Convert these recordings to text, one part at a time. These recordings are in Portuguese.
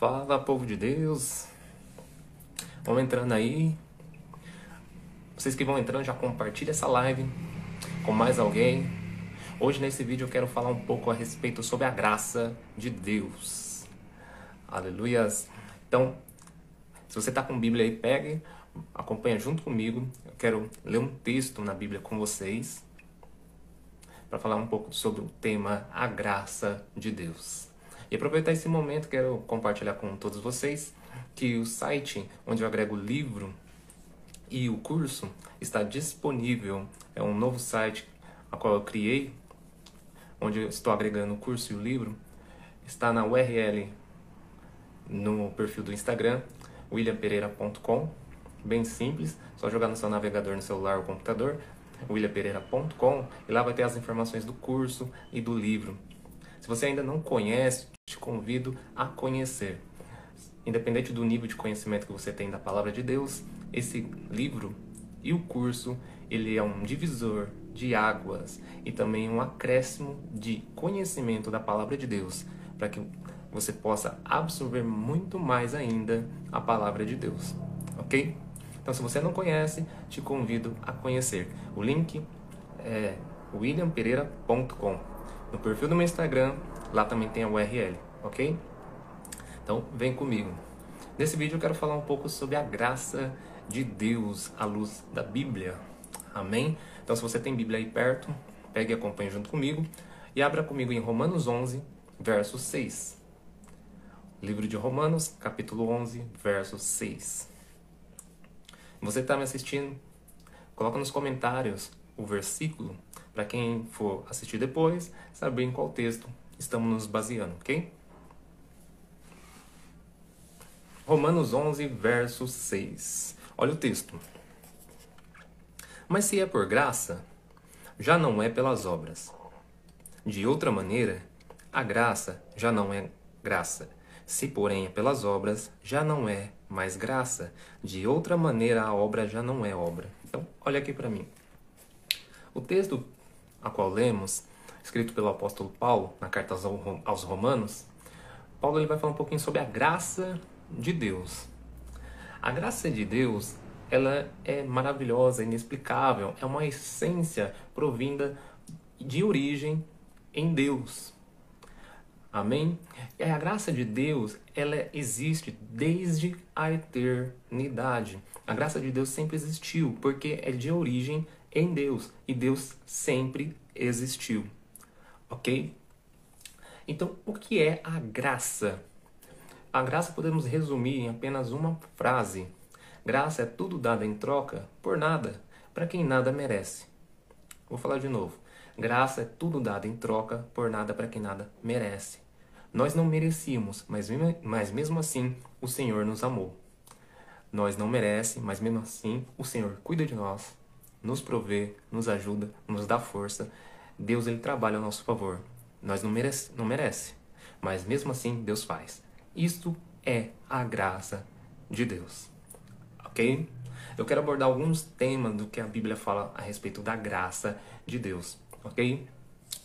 Fala, povo de Deus. Vamos entrando aí. Vocês que vão entrando, já compartilha essa live com mais alguém. Hoje nesse vídeo eu quero falar um pouco a respeito sobre a graça de Deus. Aleluias. Então, se você está com a Bíblia aí, pegue, acompanha junto comigo. Eu quero ler um texto na Bíblia com vocês para falar um pouco sobre o tema a graça de Deus. E aproveitar esse momento, quero compartilhar com todos vocês que o site onde eu agrego o livro e o curso está disponível. É um novo site a qual eu criei, onde eu estou agregando o curso e o livro. Está na URL no perfil do Instagram, williampereira.com. Bem simples, só jogar no seu navegador, no celular ou computador, williampereira.com, e lá vai ter as informações do curso e do livro. Se você ainda não conhece, te convido a conhecer. Independente do nível de conhecimento que você tem da Palavra de Deus, esse livro e o curso, ele é um divisor de águas e também um acréscimo de conhecimento da Palavra de Deus, para que você possa absorver muito mais ainda a Palavra de Deus, ok? Então, se você não conhece, te convido a conhecer. O link é williampereira.com. No perfil do meu Instagram, lá também tem a URL, ok? Então, vem comigo. Nesse vídeo eu quero falar um pouco sobre a graça de Deus à luz da Bíblia. Amém? Então, se você tem Bíblia aí perto, pegue e acompanhe junto comigo e abra comigo em Romanos 11, verso 6. Livro de Romanos, capítulo 11, verso 6. Você está me assistindo? Coloca nos comentários o versículo para quem for assistir depois saber em qual texto estamos nos baseando, ok? Romanos 11, verso 6. Olha o texto. Mas se é por graça, já não é pelas obras. De outra maneira, a graça já não é graça. Se, porém, é pelas obras, já não é mais graça. De outra maneira, a obra já não é obra. Então, olha aqui para mim. O texto a qual lemos, escrito pelo apóstolo Paulo, na carta aos Romanos, Paulo ele vai falar um pouquinho sobre a graça de Deus. A graça de Deus, ela é maravilhosa, inexplicável, é uma essência provinda de origem em Deus. Amém? E a graça de Deus, ela existe desde a eternidade. A graça de Deus sempre existiu, porque é de origem em Deus. E Deus sempre existiu. Ok? Então, o que é a graça? A graça podemos resumir em apenas uma frase. Graça é tudo dado em troca por nada, para quem nada merece. Vou falar de novo. Graça é tudo dado em troca por nada, para quem nada merece. Nós não merecíamos, mas mesmo assim o Senhor nos amou. Nós não merecemos, mas mesmo assim o Senhor cuida de nós, nos provê, nos ajuda, nos dá força. Deus ele trabalha a nosso favor. Nós não merece, mas mesmo assim Deus faz. Isto é a graça de Deus. Ok? Eu quero abordar alguns temas do que a Bíblia fala a respeito da graça de Deus. Ok?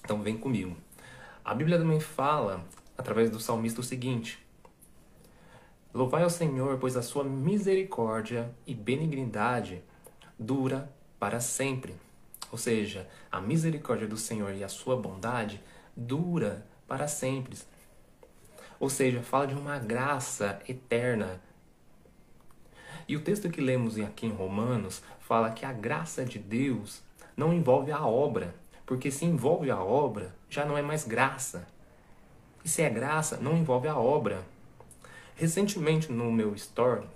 Então vem comigo. A Bíblia também fala, através do salmista, o seguinte: louvai ao Senhor, pois a sua misericórdia e benignidade dura para sempre. Ou seja, a misericórdia do Senhor e a sua bondade dura para sempre. Ou seja, fala de uma graça eterna. E o texto que lemos aqui em Romanos fala que a graça de Deus não envolve a obra. Porque se envolve a obra, já não é mais graça. E se é graça, não envolve a obra. Recentemente no meu story,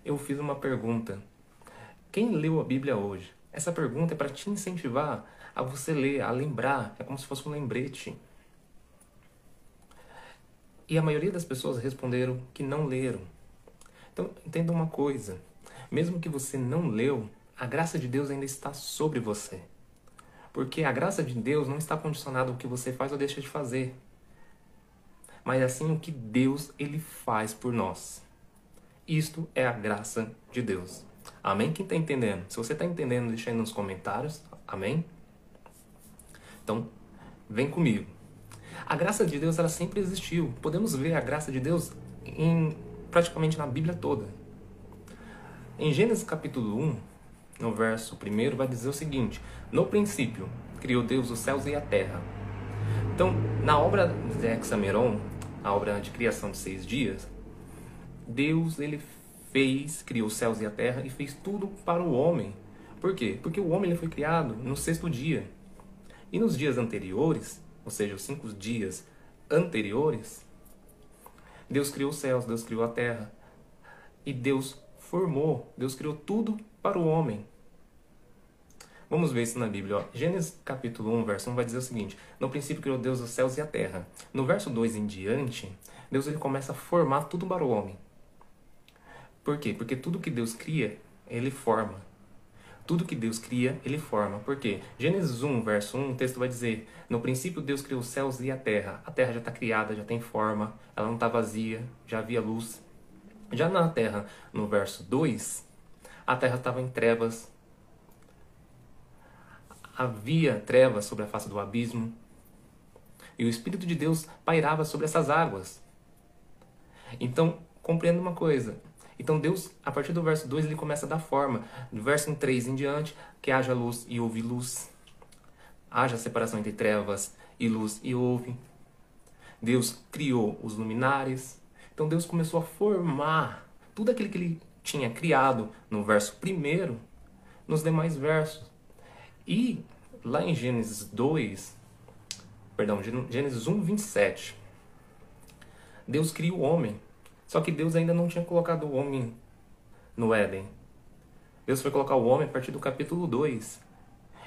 eu fiz uma pergunta. Quem leu a Bíblia hoje? Essa pergunta é para te incentivar a você ler, a lembrar. É como se fosse um lembrete. E a maioria das pessoas responderam que não leram. Então, entenda uma coisa. Mesmo que você não leu, a graça de Deus ainda está sobre você. Porque a graça de Deus não está condicionada ao que você faz ou deixa de fazer, mas assim o que Deus ele faz por nós. Isto é a graça de Deus. Amém? Quem está entendendo? Se você está entendendo, deixa aí nos comentários. Amém? Então, vem comigo. A graça de Deus ela sempre existiu. Podemos ver a graça de Deus praticamente na Bíblia toda. Em Gênesis capítulo 1, no verso 1, vai dizer o seguinte: no princípio, criou Deus os céus e a terra. Então, na obra de Hexameron, a obra de criação de 6 dias, Deus ele criou os céus e a terra e fez tudo para o homem. Por quê? Porque o homem ele foi criado no 6º dia. E nos dias anteriores, ou seja, os 5 dias anteriores, Deus criou os céus, Deus criou a terra. E Deus criou tudo para o homem. Vamos ver isso na Bíblia. Ó. Gênesis capítulo 1, verso 1 vai dizer o seguinte: no princípio criou Deus os céus e a terra. No verso 2 em diante, Deus ele começa a formar tudo para o homem. Por quê? Porque tudo que Deus cria, ele forma. Tudo que Deus cria, ele forma. Por quê? Gênesis 1, verso 1, o texto vai dizer: no princípio Deus criou os céus e a terra. A terra já está criada, já tem forma, ela não está vazia, já havia luz. Já na terra, no verso 2, a terra estava em trevas. Havia trevas sobre a face do abismo. E o Espírito de Deus pairava sobre essas águas. Então, compreenda uma coisa. Então Deus, a partir do verso 2, ele começa a dar forma. Do verso 3 em diante, que haja luz e houve luz. Haja separação entre trevas e luz e houve. Deus criou os luminares. Então Deus começou a formar tudo aquilo que ele tinha criado no verso 1, nos demais versos. E lá em Gênesis 1, 27, Deus cria o homem. Só que Deus ainda não tinha colocado o homem no Éden. Deus foi colocar o homem a partir do capítulo 2.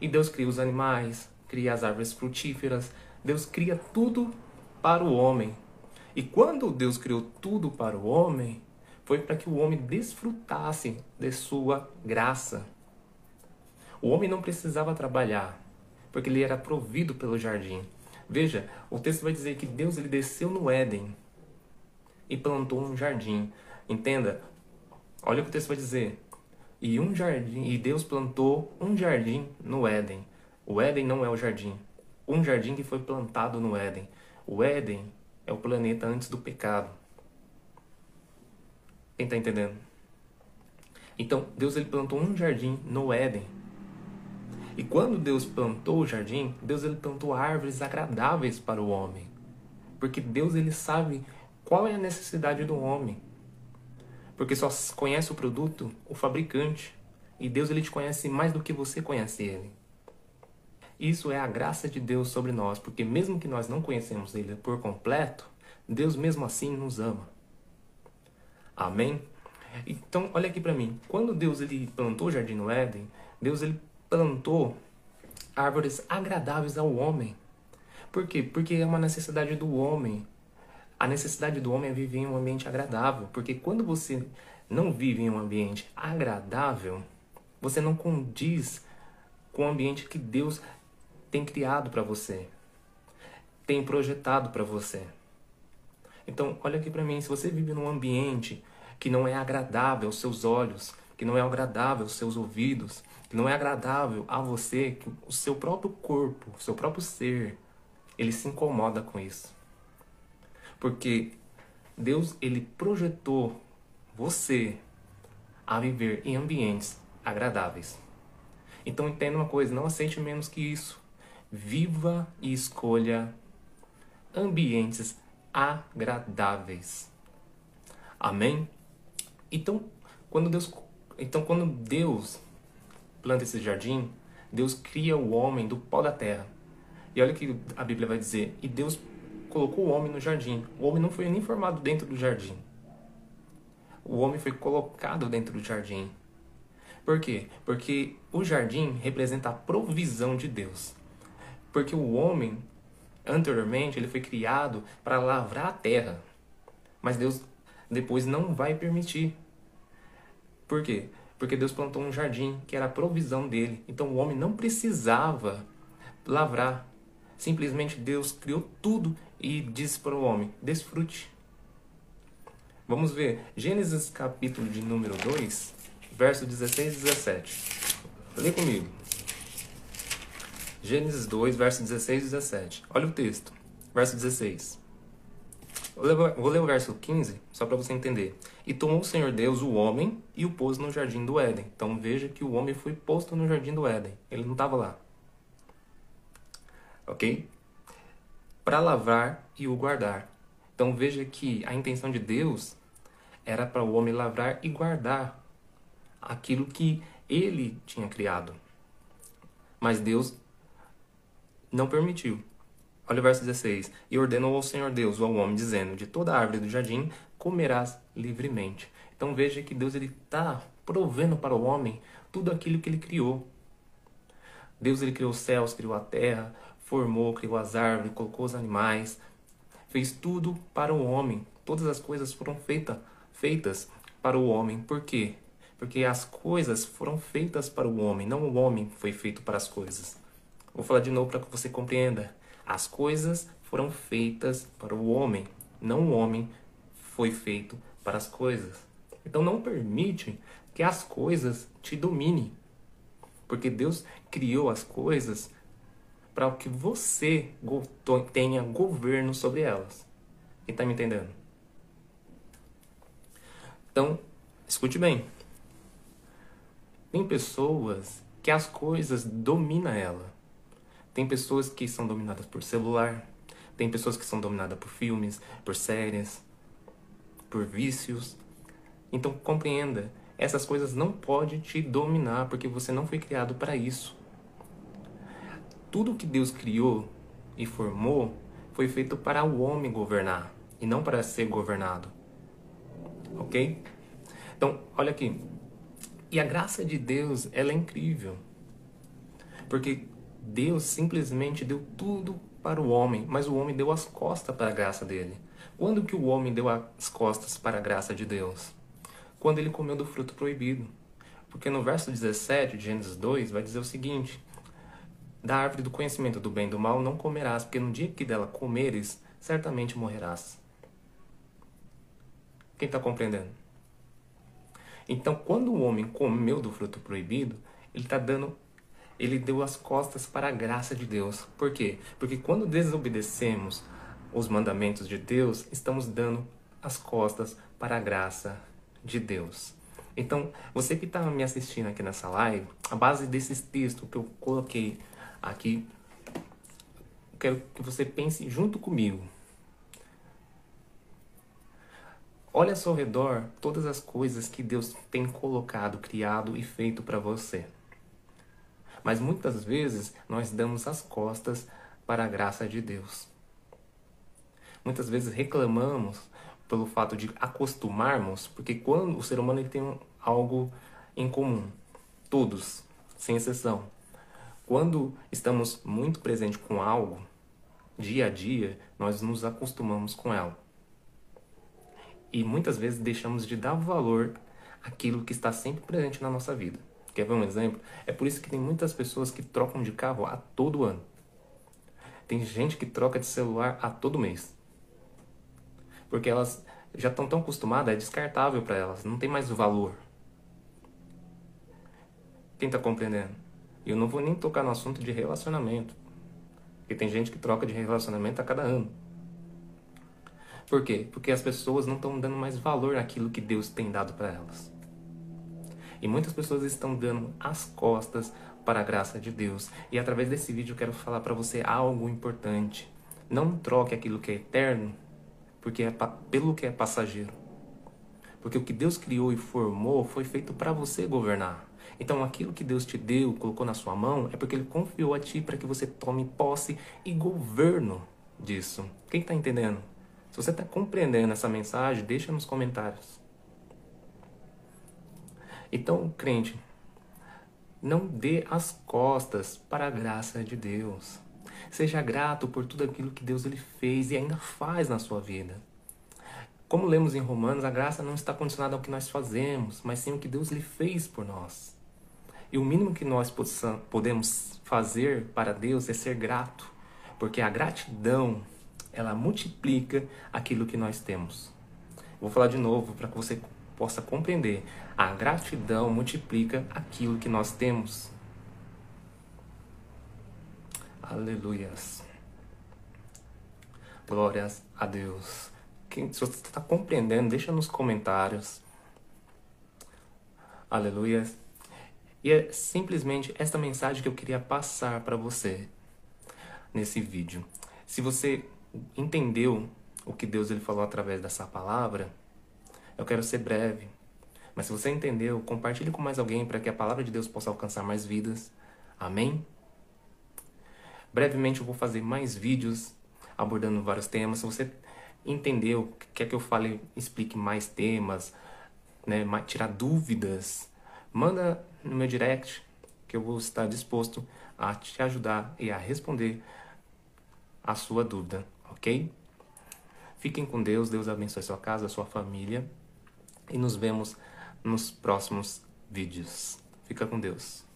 E Deus cria os animais, cria as árvores frutíferas. Deus cria tudo para o homem. E quando Deus criou tudo para o homem, foi para que o homem desfrutasse de sua graça. O homem não precisava trabalhar, porque ele era provido pelo jardim. Veja, o texto vai dizer que Deus ele desceu no Éden e plantou um jardim. Entenda, olha o que o texto vai dizer. E Deus plantou um jardim no Éden. O Éden não é o jardim. Um jardim que foi plantado no Éden. O Éden é o planeta antes do pecado. Quem está entendendo? Então, Deus ele plantou um jardim no Éden. E quando Deus plantou o jardim, Deus ele plantou árvores agradáveis para o homem. Porque Deus ele sabe qual é a necessidade do homem. Porque só conhece o produto o fabricante. E Deus ele te conhece mais do que você conhece ele. Isso é a graça de Deus sobre nós. Porque mesmo que nós não conhecemos ele por completo, Deus mesmo assim nos ama. Amém? Então, olha aqui para mim. Quando Deus ele plantou o jardim no Éden, Deus ele plantou árvores agradáveis ao homem. Por quê? Porque é uma necessidade do homem. A necessidade do homem é viver em um ambiente agradável. Porque quando você não vive em um ambiente agradável, você não condiz com o ambiente que Deus tem criado para você, tem projetado para você. Então, olha aqui para mim. Se você vive num ambiente que não é agradável aos seus olhos, que não é agradável aos seus ouvidos, que não é agradável a você, que o seu próprio corpo, o seu próprio ser, ele se incomoda com isso. Porque Deus, ele projetou você a viver em ambientes agradáveis. Então entenda uma coisa, não aceite menos que isso. Viva e escolha ambientes agradáveis. Amém? Então, quando Deus planta esse jardim, Deus cria o homem do pó da terra. E olha o que a Bíblia vai dizer. E Deus colocou o homem no jardim. O homem não foi nem formado dentro do jardim. O homem foi colocado dentro do jardim. Por quê? Porque o jardim representa a provisão de Deus. Porque o homem, anteriormente, ele foi criado para lavrar a terra. Mas Deus depois não vai permitir. Por quê? Porque Deus plantou um jardim que era a provisão dele. Então o homem não precisava lavrar. Simplesmente Deus criou tudo e disse para o homem: desfrute. Vamos ver. Gênesis capítulo de número 2, verso 16 e 17. Lê comigo. Gênesis 2, verso 16 e 17. Olha o texto. Verso 16. Vou ler o verso 15, só para você entender. E tomou o Senhor Deus o homem e o pôs no jardim do Éden. Então veja que o homem foi posto no jardim do Éden. Ele não estava lá. Ok? Para lavrar e o guardar. Então veja que a intenção de Deus era para o homem lavrar e guardar aquilo que ele tinha criado. Mas Deus não permitiu. Olha o verso 16. E ordenou ao Senhor Deus ao homem, dizendo, de toda árvore do jardim comerás livremente. Então veja que Deus está provendo para o homem tudo aquilo que ele criou. Deus ele criou os céus, criou a terra, formou, criou as árvores, colocou os animais, fez tudo para o homem. Todas as coisas foram feitas para o homem. Por quê? Porque as coisas foram feitas para o homem, não o homem foi feito para as coisas. Vou falar de novo para que você compreenda. As coisas foram feitas para o homem, não o homem foi feito para as coisas. Então não permite que as coisas te dominem. Porque Deus criou as coisas para que você tenha governo sobre elas. Quem está me entendendo? Então, escute bem. Tem pessoas que as coisas dominam ela. Tem pessoas que são dominadas por celular. Tem pessoas que são dominadas por filmes, por séries, por vícios. Então compreenda, essas coisas não podem te dominar porque você não foi criado para isso. Tudo que Deus criou e formou foi feito para o homem governar e não para ser governado. Ok? Então, olha aqui. E a graça de Deus, ela é incrível. Porque Deus simplesmente deu tudo para o homem, mas o homem deu as costas para a graça dele. Quando que o homem deu as costas para a graça de Deus? Quando ele comeu do fruto proibido. Porque no verso 17 de Gênesis 2 vai dizer o seguinte: da árvore do conhecimento do bem e do mal não comerás, porque no dia que dela comeres, certamente morrerás. Quem está compreendendo? Então, quando o homem comeu do fruto proibido, ele deu as costas para a graça de Deus. Por quê? Porque quando desobedecemos os mandamentos de Deus, estamos dando as costas para a graça de Deus. Então, você que está me assistindo aqui nessa live, a base desses textos que eu coloquei aqui, quero que você pense junto comigo. Olha ao seu redor todas as coisas que Deus tem colocado, criado e feito para você. Mas muitas vezes nós damos as costas para a graça de Deus. Muitas vezes reclamamos pelo fato de acostumarmos, porque quando o ser humano ele tem algo em comum, todos, sem exceção. Quando estamos muito presentes com algo, dia a dia, nós nos acostumamos com ela. E muitas vezes deixamos de dar valor àquilo que está sempre presente na nossa vida. Quer ver um exemplo? É por isso que tem muitas pessoas que trocam de carro a todo ano. Tem gente que troca de celular a todo mês. Porque elas já estão tão acostumadas, é descartável para elas, não tem mais valor. Quem está compreendendo? E eu não vou nem tocar no assunto de relacionamento. Porque tem gente que troca de relacionamento a cada ano. Por quê? Porque as pessoas não estão dando mais valor àquilo que Deus tem dado para elas. E muitas pessoas estão dando as costas para a graça de Deus. E através desse vídeo eu quero falar para você algo importante. Não troque aquilo que é eterno pelo que é passageiro. Porque o que Deus criou e formou foi feito para você governar. Então aquilo que Deus te deu, colocou na sua mão, é porque Ele confiou a ti para que você tome posse e governo disso. Quem está entendendo? Se você está compreendendo essa mensagem, deixa nos comentários. Então, crente, não dê as costas para a graça de Deus. Seja grato por tudo aquilo que Deus ele fez e ainda faz na sua vida. Como lemos em Romanos, a graça não está condicionada ao que nós fazemos, mas sim ao que Deus lhe fez por nós. E o mínimo que nós podemos fazer para Deus é ser grato, porque a gratidão ela multiplica aquilo que nós temos. Vou falar de novo para que você possa compreender. A gratidão multiplica aquilo que nós temos. Aleluias. Glórias a Deus. Se você está compreendendo, deixa nos comentários. Aleluia. E é simplesmente esta mensagem que eu queria passar para você nesse vídeo. Se você entendeu o que Deus ele falou através dessa palavra, eu quero ser breve. Mas se você entendeu, compartilhe com mais alguém para que a palavra de Deus possa alcançar mais vidas. Amém? Brevemente eu vou fazer mais vídeos abordando vários temas. Se você entendeu, quer que eu fale, explique mais temas, né, tirar dúvidas, manda no meu direct que eu vou estar disposto a te ajudar e a responder a sua dúvida, ok? Fiquem com Deus, Deus abençoe a sua casa, a sua família e nos vemos nos próximos vídeos. Fica com Deus.